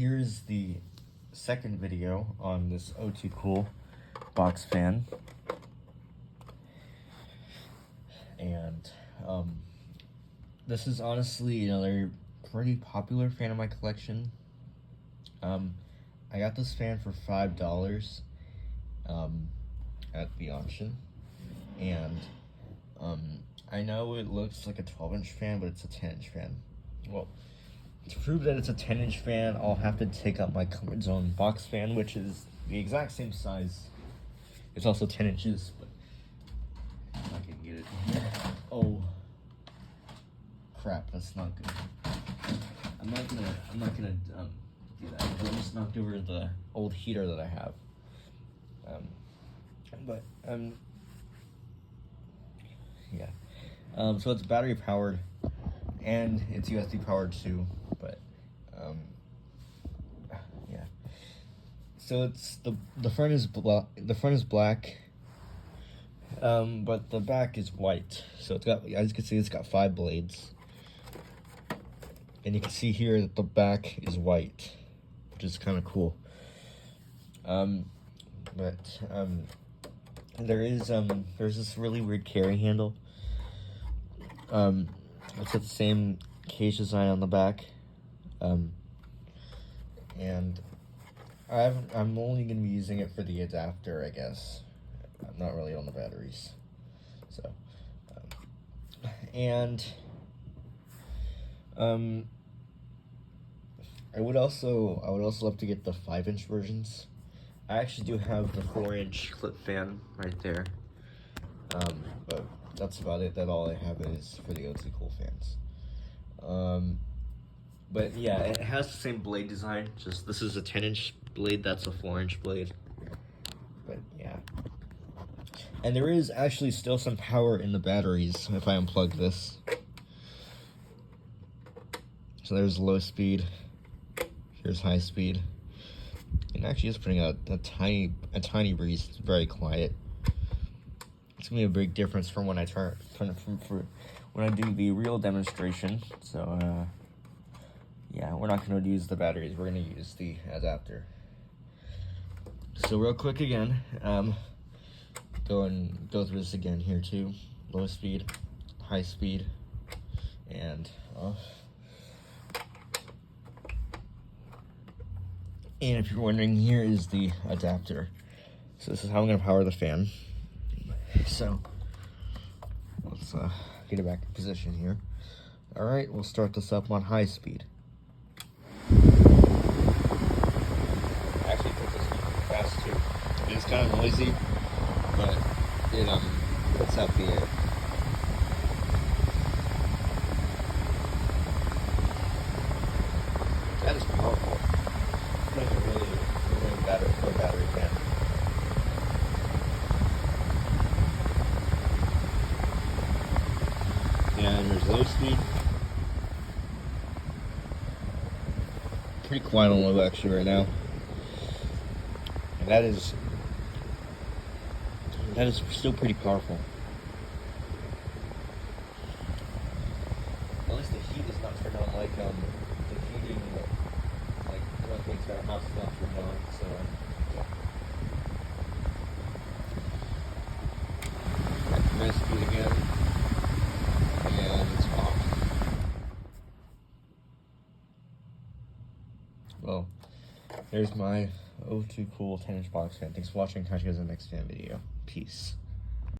here's the second video on this O2cool box fan. And this is honestly another pretty popular fan in my collection. I got this fan for $5 at the auction, and I know it looks like a 12-inch fan, but it's a 10-inch fan. Well, to prove that it's a 10-inch fan, I'll have to take out my Comfort Zone box fan, which is the exact same size. It's also 10 inches, but if I can get it here. Oh, crap! That's not good. I'm not gonna do that. I just knocked over the old heater that I have. Yeah. So it's battery powered, and it's USB powered too. But yeah. So it's the front is black, but the back is white. So it's got, as you can see, it's got 5 blades, and you can see here that the back is white, which is kind of cool. There's this really weird carry handle. It's got the same cage design on the back, and I'm only gonna be using it for the adapter, I guess. I'm not really on the batteries. So, I would also love to get the 5-inch versions. I actually do have the 4-inch clip fan right there, but that's about it. That all I have is for the O2cool fans. But yeah, it has the same blade design. Just this is a 10-inch blade. That's a 4-inch blade. But yeah, and there is actually still some power in the batteries if I unplug this. So there's low speed. Here's high speed. And actually just putting out a tiny breeze. It's very quiet. It's gonna be a big difference from when I when I do the real demonstration. So yeah, we're not gonna use the batteries. We're gonna use the adapter. So real quick again, go through this again here too. Low speed, high speed, and if you're wondering, here is the adapter. So this is how I'm gonna power the fan. So let's get it back in position here. All right, we'll start this up on high speed. I actually put this on fast too. It's kind of noisy, but it puts out the air. That is powerful. Like a really battery fan. And there's low speed. Pretty quiet on low actually right now. And that is still pretty powerful. At least the heat is not turned on like the heating, like when things got a house is not turned on. So nice speed again. And it's off. Well, there's my O2cool 10-inch box fan. Thanks for watching. Catch you guys in the next fan video. Peace.